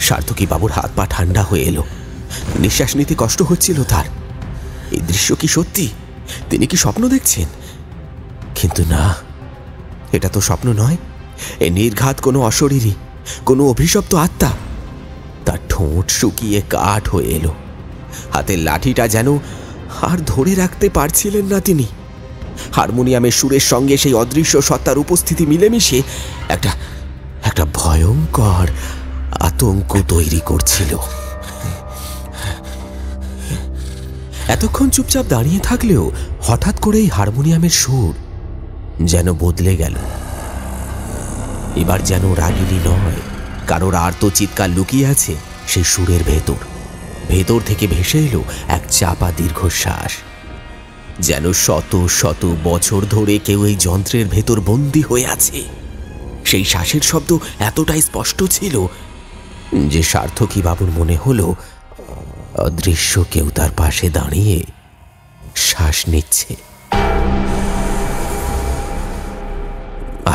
সার্থকী বাবুর হাত পা ঠান্ডা হয়ে এলো, নিঃশ্বাস নিতে কষ্ট হচ্ছিল তার। এই দৃশ্য কি সত্যি? তিনি কি স্বপ্ন দেখছেন? কিন্তু না, এটা তো স্বপ্ন নয়, এ নির্ঘাত কোনো অশরীরী, কোনো অভিশপ্ত আত্মা। তার ঠোঁট শুকিয়ে কাঠ হয়ে এলো, হাতের লাঠিটা যেন আর ধরে রাখতে পারছিলেন না তিনি। হারমোনিয়ামের সুরের সঙ্গে সেই অদৃশ্য সত্তার উপস্থিতি মিলেমিশে একটা ভয়ঙ্কর আতঙ্ক তৈরি করছিল। এতক্ষণ চুপচাপ দাঁড়িয়ে থাকলেও হঠাৎ করেই হারমোনিয়ামের সুর যেন বদলে গেল। এবার যেন রাগিনী নয়, কারোর আর্ত চিৎকার লুকিয়ে আছে সেই সুরের ভেতর। ভেতর থেকে ভেসে এলো এক চাপা দীর্ঘশ্বাস, যেন শত শত বছর ধরে কেউ এই যন্ত্রের ভেতর বন্দী হয়ে আছে। সেই শ্বাসের শব্দ এতটাই স্পষ্ট ছিল যে সার্থকী বাবুর মনে হলো অদৃশ্য কেউ তার পাশে দাঁড়িয়ে শ্বাস নিচ্ছে।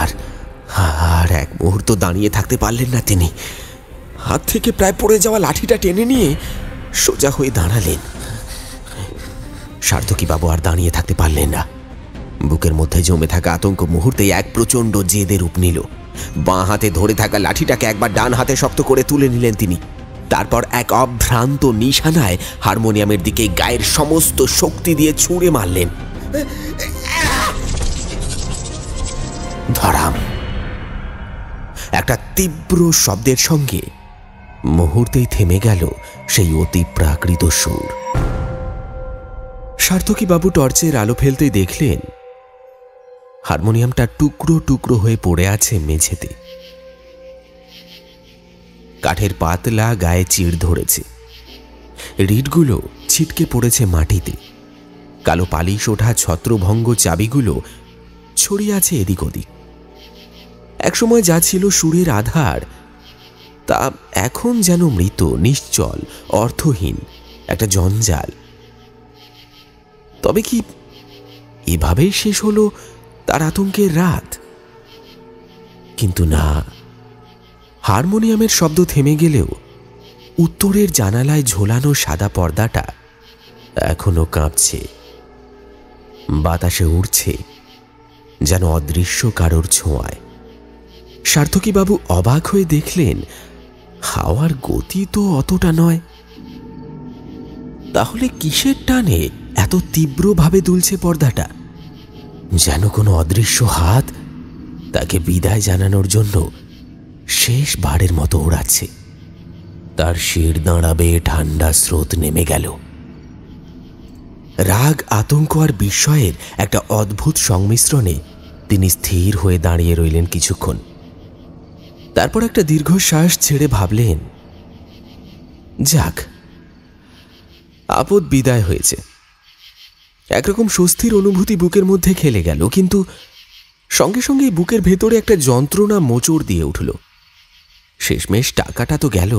আর এক মুহূর্ত দাঁড়িয়ে থাকতে পারলেন না তিনি। হাত থেকে প্রায় পড়ে যাওয়া লাঠিটা টেনে নিয়ে সোজা হয়ে দাঁড়ালেন। সার্থকী বাবু আর দাঁড়িয়ে থাকতে পারলেন না। বুকের মধ্যে জমে থাকা আতঙ্ক মুহূর্তেই এক প্রচণ্ড জেদের রূপ নিল। বাঁ হাতে ধরে থাকা লাঠিটাকে একবার ডান হাতে শক্ত করে তুলে নিলেন তিনি। তারপর এক অভ্রান্ত নিশানায় হারমোনিয়ামের দিকে গায়ের সমস্ত শক্তি দিয়ে ছুঁড়ে মারলেন। ধরাম! একটা তীব্র শব্দের সঙ্গে মুহূর্তেই থেমে গেল সেই অতি প্রাকৃত সুর। সার্থকী বাবু টর্চের আলো ফেলতেই দেখলেন হারমোনিয়ামটা টুকরো টুকরো হয়ে পড়ে আছে মেঝেতে। কাঠের পাতলা গায়ে চিড় ধরেছে, রিডগুলো ছিটকে পড়েছে মাটিতে। কালো পালিশ ওঠা ছত্রভঙ্গ চাবিগুলো ছড়িয়ে আছে এদিক ওদিক। একসময় যা ছিল সুরের আধার, তা এখন যেন মৃত, নিশ্চল, অর্থহীন একটা জঞ্জাল। তবে কি এভাবেই শেষ হলো তার আতঙ্কের রাত? কিন্তু না, হারমোনিয়ামের শব্দ থেমে গেলেও উত্তরের জানালায় ঝোলানো সাদা পর্দাটা এখনো কাঁপছে, বাতাসে উড়ছে যেন অদৃশ্য কারোর ছোঁয়ায়। সার্থকী বাবু অবাক হয়ে দেখলেন হাওয়ার গতি তো অতটা নয়। তাহলে কিসের টানে এত তীব্রভাবে দুলছে পর্দাটা? যেন কোনো অদৃশ্য হাত তাকে বিদায় জানানোর জন্য শেষবারের মতো ওড়াচ্ছে। তার শির দাঁড়াবে ঠান্ডা স্রোত নেমে গেল। রাগ, আতঙ্ক আর বিস্ময়ের একটা অদ্ভুত সংমিশ্রণে তিনি স্থির হয়ে দাঁড়িয়ে রইলেন কিছুক্ষণ। তারপর একটা দীর্ঘশ্বাস ছেড়ে ভাবলেন, যাক, আপদ বিদায় হয়েছে। একরকম স্বস্তির অনুভূতি বুকের মধ্যে খেলে গেল, কিন্তু সঙ্গে সঙ্গে বুকের ভেতরে একটা যন্ত্রণা মোচড় দিয়ে উঠল। শেষমেশ টাকাটা তো গেল।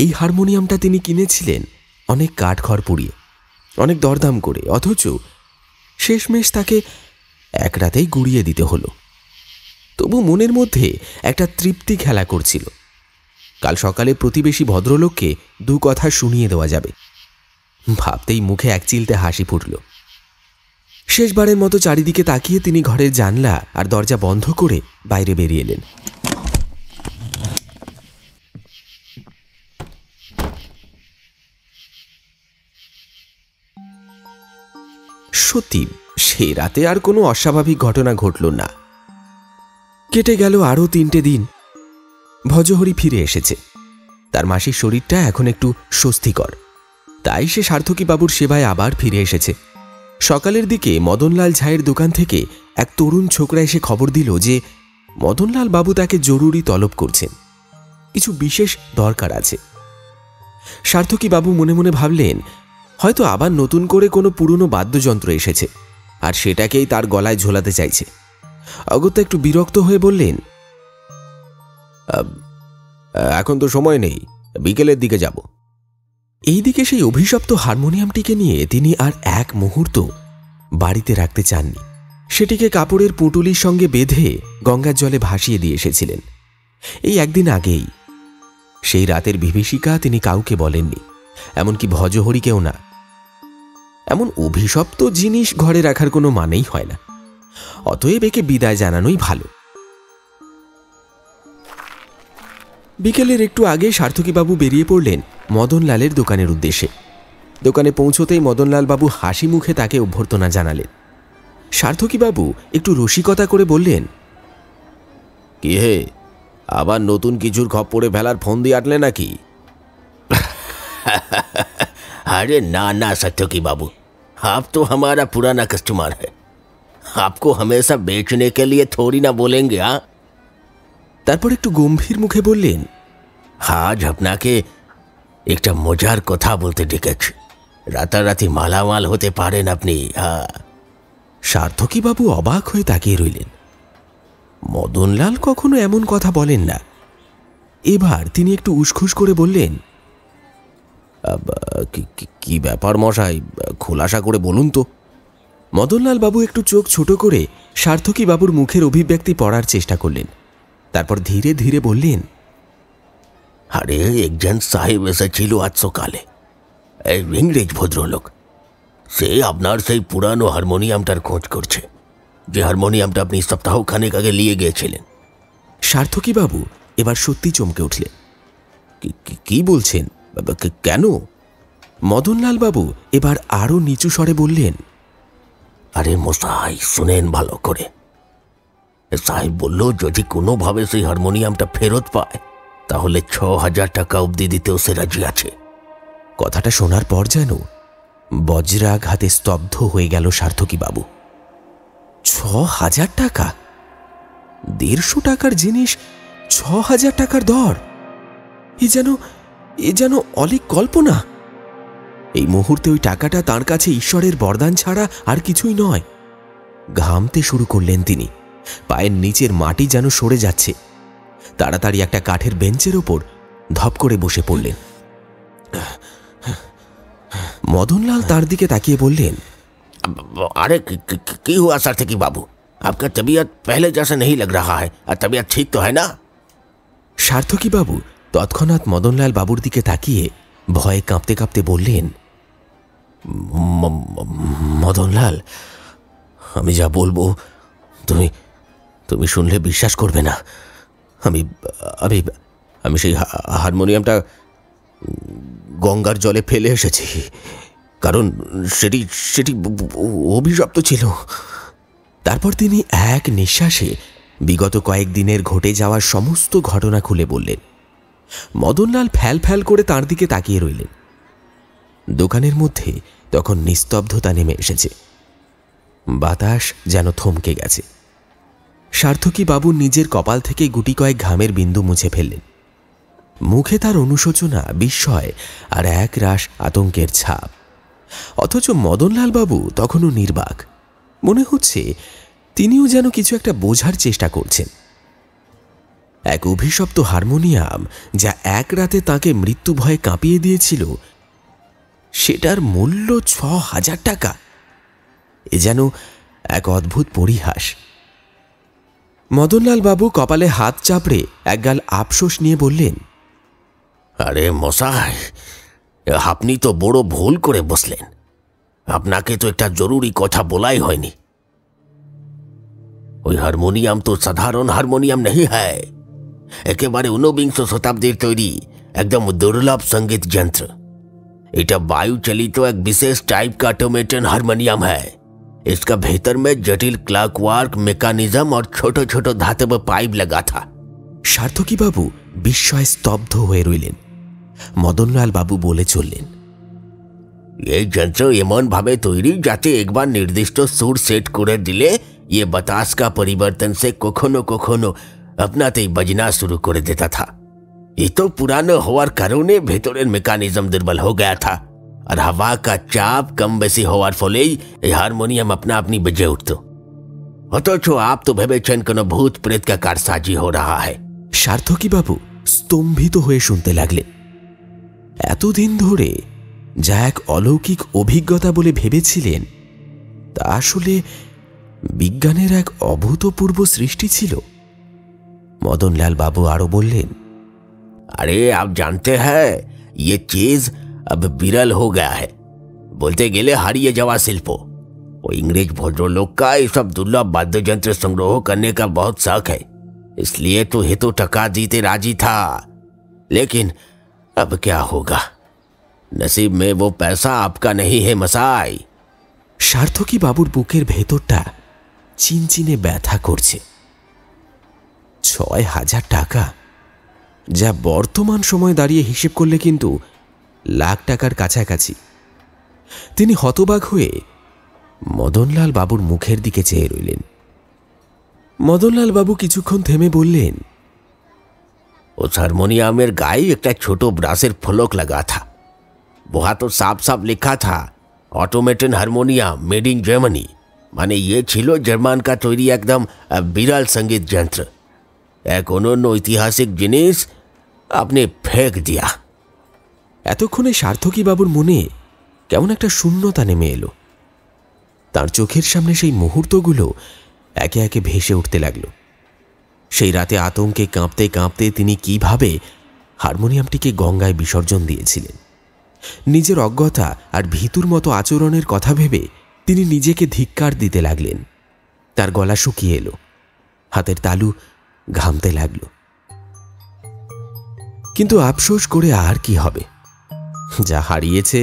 এই হারমোনিয়ামটা তিনি কিনেছিলেন অনেক কাঠখড় পুড়িয়ে, অনেক দরদাম করে, অথচ শেষমেশ তাকে এক রাতেই গুড়িয়ে দিতে হলো। তবু মনের মধ্যে একটা তৃপ্তি খেলা করছিল। কাল সকালে প্রতিবেশী ভদ্রলোককে দু কথা শুনিয়ে দেওয়া যাবে। ভাবতেই মুখে এক চিলতে হাসি ফুটল। শেষবারের মতো চারিদিকে তাকিয়ে তিনি ঘরের জানলা আর দরজা বন্ধ করে বাইরে বেরিয়ে এলেন। সত্যি সে রাতে আর কোনো অস্বাভাবিক ঘটনা ঘটল না। কেটে গেল আরও 3টে দিন। ভজহরি ফিরে এসেছে। তার মাসির শরীরটা এখন একটু স্বস্তিকর, তাই সে সার্থকী বাবুর সেবায় আবার ফিরে এসেছে। সকালের দিকে মদনলাল ঝায়ের দোকান থেকে এক তরুণ ছোকরা এসে খবর দিল যে মদনলাল বাবু তাকে জরুরি তলব করছেন, কিছু বিশেষ দরকার আছে। সার্থকী বাবু মনে মনে ভাবলেন, হয়তো আবার নতুন করে কোনো পুরনো বাদ্যযন্ত্র এসেছে আর সেটাকেই তার গলায় ঝোলাতে চাইছে। অগত্যা একটু বিরক্ত হয়ে বললেন, এখন তো সময় নেই, বিকেলের দিকে যাব। এইদিকে সেই অভিশপ্ত হারমোনিয়ামটিকে নিয়ে তিনি আর এক মুহূর্ত বাড়িতে রাখতে চাননি। সেটিকে কাপড়ের পুঁটুলির সঙ্গে বেঁধে গঙ্গার জলে ভাসিয়ে দিয়ে এসেছিলেন এই একদিন আগেই। সেই রাতের বিভীষিকা তিনি কাউকে বলেননি, এমনকি ভজহরিকেও না। এমন অভিশপ্ত জিনিস ঘরে রাখার কোনো মানেই হয় না। অতএব একে বিদায় জানানোই ভালো। বিকেলের একটু আগে সার্থকীবাবু বেরিয়ে পড়লেন মদনলালের দোকানের উদ্দেশ্যে। দোকানে পৌঁছতেই মদনলাল বাবু হাসি মুখে তাকে অভ্যর্থনা জানালেন। সার্থকীবাবু একটু রসিকতা করে বললেন, কি হে, আবার নতুন কিছুর খপ্পরে ফেলার ফোন দিয়ে আটলে নাকি? अरे ना ना सत्योकी बाबू, आप तो हमारा पुराना कस्टमर है। आपको हमेशा बेचने के लिए थोड़ी ना बोलेंगे। हाँ, তারপর একটু গম্ভীর মুখে বললেন, আজ আপনাকে একটা মজার কথা বলতে ডেকেছি। রাতারাতি মালামাল হতে পারেন আপনি। হ্যাঁ। সার্থকীবাবু অবাক হয়ে তাকিয়ে রইলেন। মদনলাল কখনো এমন কথা বলেন না। এবার তিনি একটু উসখুস করে বললেন, কি ব্যাপার মশাই, খোলাসা করে বলুন তো। মদনলাল বাবু একটু চোখ ছোট করে সার্থকীবাবুর মুখের অভিব্যক্তি পড়ার চেষ্টা করলেন। তারপর ধীরে ধীরে বললেন, আরে একজন সাহেব এসেছিল আজ সকালে, ইংরেজ ভদ্রলোক। সে আপনার সেই পুরানো হারমোনিয়ামটার খোঁজ করছে, যে হারমোনিয়ামটা আপনি সপ্তাহখানেক আগে নিয়ে গিয়েছিলেন। সার্থকীবাবু এবার সত্যি চমকে উঠলেন। কি বলছেন? কেন? মদনলাল বাবু এবার আরো নিচু স্বরে বললেন, আরে মশাই শুনেন ভালো করে। সাহেব বলল যদি কোনোভাবে সেই হারমোনিয়ামটা ফেরত পায় তাহলে ৬,০০০ টাকা অবধি দিতেও সে রাজি আছে। কথাটা শোনার পর যেন বজ্রাঘাতে স্তব্ধ হয়ে গেল সার্থকীবাবু। ৬,০০০ টাকা? ১৫০ টাকার জিনিস ৬,০০০ টাকার দর? এ যেন অলীক কল্পনা। এই মুহূর্তে ওই টাকাটা তাঁর কাছে ঈশ্বরের বরদান ছাড়া আর কিছুই নয়। ঘামতে শুরু করলেন তিনি। পায়ের নিচের মাটি যেন সরে যাচ্ছে। তাড়াতাড়ি একটা কাঠের বেঞ্চের ওপর ধপ করে বসে পড়লেন। মদনলাল তার দিকে তাকিয়ে বললেন, अरे की हुआ सार्थकी बाबू, आपका तबीयत पहले जैसा नहीं लग रहा है। और तबीयत ठीक तो है ना? সার্থকীবাবু তৎক্ষণাৎ মদনলাল বাবুর দিকে তাকিয়ে ভয়ে কাঁপতে কাঁপতে বললেন, মদনলাল, আমি যা বলবো তুমি শুনলে বিশ্বাস করবে না। আমি আমি আমি সেই হারমোনিয়ামটা গঙ্গার জলে ফেলে এসেছি, কারণ সেটি অভিশপ্ত ছিল। তারপর তিনি এক নিঃশ্বাসে বিগত কয়েকদিনের ঘটে যাওয়া সমস্ত ঘটনা খুলে বললেন। মদনলাল ফ্যাল ফ্যাল করে তাঁর দিকে তাকিয়ে রইলেন। দোকানের মধ্যে তখন নিস্তব্ধতা নেমে এসেছে। বাতাস যেন থমকে গেছে। সার্থকী বাবু নিজের কপাল থেকে গুটি কয়েক ঘামের বিন্দু মুছে ফেললেন। মুখে তার অনুশোচনা, বিস্ময় আর এক রাশ আতঙ্কের ছাপ। অথচ মদনলাল বাবু তখনও নির্বাক। মনে হচ্ছে তিনিও যেন কিছু একটা বোঝার চেষ্টা করছেন। এক অভিশপ্ত হারমোনিয়াম যা এক রাতে তাকে মৃত্যু ভয়ে কাঁপিয়ে দিয়েছিল, সেটার মূল্য ৬,০০০ টাকা। এ যেন এক অদ্ভুত পরিহাস। মদনলাল বাবু কপালে হাত চাপড়ে একগাল আফসোস নিয়ে বললেন, আরে মশাই, আপনি তো বড় ভুল করে বসলেন। আপনাকে তো একটা জরুরি কথা বলাই হয়নি। ওই হারমোনিয়াম তো সাধারণ হারমোনিয়াম नहीं है, একেবারে ঊনবিংশ শতাব্দীর তৈরি একদম দুর্লভ संगीत যন্ত্র। এটা वायु चलित एक विशेष टाइप का ऑटोमेटेड हारमोनियम है। इसका भीतर में जटिल क्लॉकवर्क मैकेनिज्म और छोटे छोटे धातव पाइप लगा था। সার্থকী বাবু বিস্ময়ে স্তব্ধ হয়ে রইলেন। মদনলাল বাবু বলে চললেন, এই যন্ত্র এমন ভাবে তৈরি যাতে একবার নির্দিষ্ট সুর সেট করে দিলে ये बतास का परिवर्तन से कखनो कखनो अपनातेই बजना शुरू করে देता था। ये तो पुराना হওয়ার কারণে ভেতরের মেকানিজম দুর্বল हो गया था और हवा का चाप कम बेसी হওয়ার ফলেই এই হারমোনিয়াম अपना अपनी बजे उठत। অথচ आप तो ভেবেছেন কোনো ভূত প্রেত का कारसाजी हो रहा है। সার্থকী বাবু স্তম্ভিত হয়ে শুনতে লাগলেন। এতদিন ধরে যা এক অলৌকিক অভিজ্ঞতা বলে ভেবেছিলেন, তা আসলে বিজ্ঞানের এক অভূতপূর্ব সৃষ্টি ছিল। মদনলাল বাবু আরো বললেন, अरे आप जानते हैं ये चीज अब विरल हो गया है, बोलते गेले हारिए जावा शिल्प। वो इंग्रेज भद्रलोक का ये सब दुर्लभ वाद्य यंत्र संग्रह करने का बहुत शौक है, इसलिए तो हेतु टका जीते राजी था। लेकिन अब क्या होगा, नसीब में वो पैसा आपका नहीं है मसाई। সার্থকী বাবুর বুকের ভেতরটা চিনচিনে ব্যথা করছে। ৬,০০০ টাকা, যা বর্তমান সময় দাঁড়িয়ে হিসেব করলে কিন্তু লাখ টাকার কাছাকাছি। তিনি হতবাক হয়ে মদনলাল বাবুর মুখের দিকে চেয়ে রইলেন। মদনলাল বাবু কিছুক্ষণ থেমে বললেন, उस हारमोनियमेर गाये एक छोटो ब्रासेर फलक लगा था। वहाँ तो साफ साफ लिखा था automated harmonium made in Germany. माने ये छिलो जर्मान का तैरी एकदम बिरल संगीत यंत्र। एक अनन्य ऐतिहासिक जिनिस आपने फेंक दिया। এতক্ষণে সার্থকী বাবুর মনে কেমন একটা শূন্যতা নেমে এলো। তার চোখের সামনে সেই মুহূর্তগুলো একে একে ভেসে উঠতে লাগলো। সেই রাতে আতঙ্কে কাঁপতে কাঁপতে তিনি কিভাবে হারমোনিয়ামটিকে গঙ্গায় বিসর্জন দিয়েছিলেন। নিজের অজ্ঞতা আর ভীতুর মতো আচরণের কথা ভেবে তিনি নিজেকে ধিক্কার দিতে লাগলেন। তার গলা শুকিয়ে এলো, হাতের তালু ঘামতে লাগল। কিন্তু আফসোস করে আর কি হবে? যা হারিয়েছে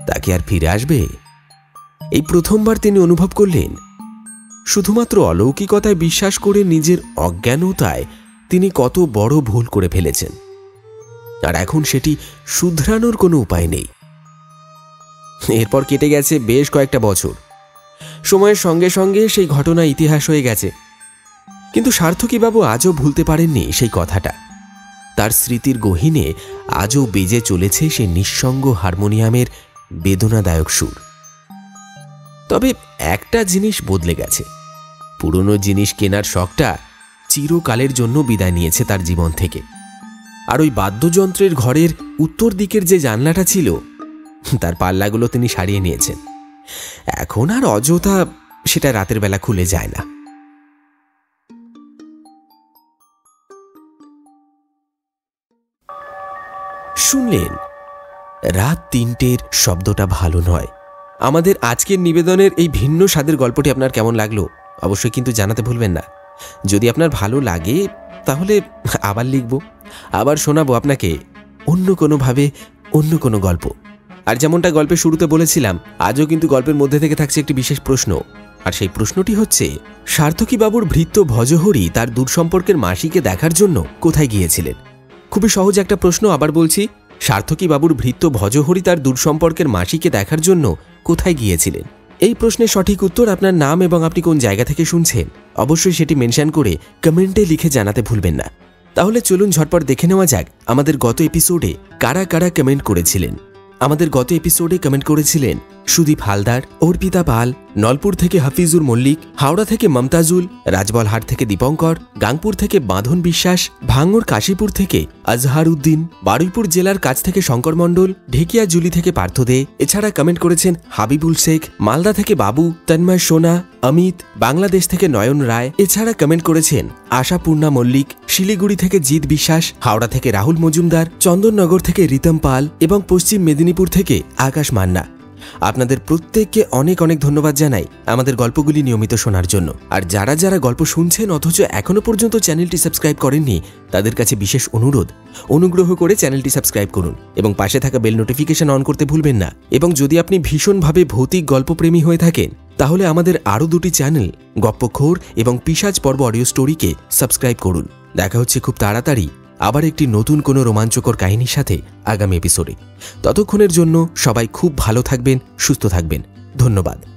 তা কি আর ফিরে আসবে? এই প্রথমবার তিনি অনুভব করলেন, শুধুমাত্র অলৌকিকতায় বিশ্বাস করে নিজের অজ্ঞানতায় তিনি কত বড় ভুল করে ফেলেছেন, আর এখন সেটি শুধরানোর কোনো উপায় নেই। এরপর কেটে গেছে বেশ কয়েকটা বছর। সময়ের সঙ্গে সঙ্গে সেই ঘটনা ইতিহাস হয়ে গেছে, কিন্তু সার্থকী বাবু আজও ভুলতে পারেননি সেই কথাটা। তার স্মৃতির গহীনে আজও বেজে চলেছে সেই নিঃসঙ্গ হারমোনিয়ামের বেদনাদায়ক সুর। তবে একটা জিনিস বদলে গেছে, পুরনো জিনিস কেনার শখটা চিরকালের জন্য বিদায় নিয়েছে তার জীবন থেকে। আর ওই বাদ্যযন্ত্রের ঘরের উত্তর দিকের যে জানলাটা ছিল, তার পাল্লাগুলো তিনি সারিয়ে নিয়েছেন। এখন আর অযথা সেটা রাতের বেলা খুলে যায় না। শুনলেন রাত ৩টের শব্দটা ভালো নয়। আমাদের আজকের নিবেদনের এই ভিন্ন স্বাদের গল্পটি আপনার কেমন লাগলো অবশ্যই কিন্তু জানাতে ভুলবেন না। যদি আপনার ভালো লাগে তাহলে আবার লিখব, আবার শোনাবো আপনাকে অন্য কোনোভাবে অন্য কোনো গল্প। আর যেমনটা গল্পের শুরুতে বলেছিলাম, আজও কিন্তু গল্পের মধ্যে থেকে থাকছে একটি বিশেষ প্রশ্ন, আর সেই প্রশ্নটি হচ্ছে, সার্থকী বাবুর ভৃত্য ভজহরি তার দূর সম্পর্কের মাসিকে দেখার জন্য কোথায় গিয়েছিলেন? খুবই সহজ একটা প্রশ্ন, আবার বলছি, সার্থকী বাবুর ভৃত্য ভজহরি তার দূর সম্পর্কের মাসিকে দেখার জন্য কোথায় গিয়েছিলেন? এই প্রশ্নের সঠিক উত্তর, আপনার নাম এবং আপনি কোন জায়গা থেকে শুনছেন, অবশ্যই সেটি মেনশন করে কমেন্টে লিখে জানাতে ভুলবেন না। তাহলে চলুন ঝটপট দেখে নেওয়া যাক আমাদের গত এপিসোডে কারা কারা কমেন্ট করেছিলেন। আমাদের গত এপিসোডে কমেন্ট করেছিলেন সুদীপ হালদার, অর্পিতা পাল, নলপুর থেকে হাফিজুর মল্লিক, হাওড়া থেকে মমতাজুল, রাজবলহাট থেকে দীপঙ্কর, গাংপুর থেকে বাঁধন বিশ্বাস, ভাঙ্গুর কাশীপুর থেকে আজহার উদ্দিন, বারুইপুর জেলার কাছ থেকে শঙ্কর মণ্ডল, ঢেকিয়া জুলি থেকে পার্থ দে। এছাড়া কমেন্ট করেছেন হাবিবুল শেখ, মালদা থেকে বাবু, তন্ময় সোনা, অমিত, বাংলাদেশ থেকে নয়ন রায়। এছাড়া কমেন্ট করেছেন আশাপূর্ণা মল্লিক, শিলিগুড়ি থেকে জিৎ বিশ্বাস, হাওড়া থেকে রাহুল মজুমদার, চন্দননগর থেকে রিতম পাল এবং পশ্চিম মেদিনীপুর থেকে আকাশ মান্না। আপনাদের প্রত্যেককে অনেক অনেক ধন্যবাদ জানাই আমাদের গল্পগুলি নিয়মিত শোনার জন্য। আর যারা যারা গল্প শুনছেন অথচ এখনো পর্যন্ত চ্যানেলটি সাবস্ক্রাইব করেননি, তাদের কাছে বিশেষ অনুগ্রহ করে চ্যানেলটি সাবস্ক্রাইব করুন এবং পাশে থাকা বেল নোটিফিকেশন অন করতে ভুলবেন না। এবং যদি আপনি ভীষণভাবে ভৌতিক গল্পপ্রেমী হয়ে থাকেন, তাহলে আমাদের আরও দুটি চ্যানেল গপ্পখোর এবং পিশাচ পর্ব অডিও স্টোরিকে সাবস্ক্রাইব করুন। দেখা হচ্ছে খুব তাড়াতাড়ি আবার একটি নতুন কোনো রোমাঞ্চকর কাহিনীর সাথে আগামী এপিসোডে। ততক্ষণের জন্য সবাই খুব ভালো থাকবেন, সুস্থ থাকবেন। ধন্যবাদ।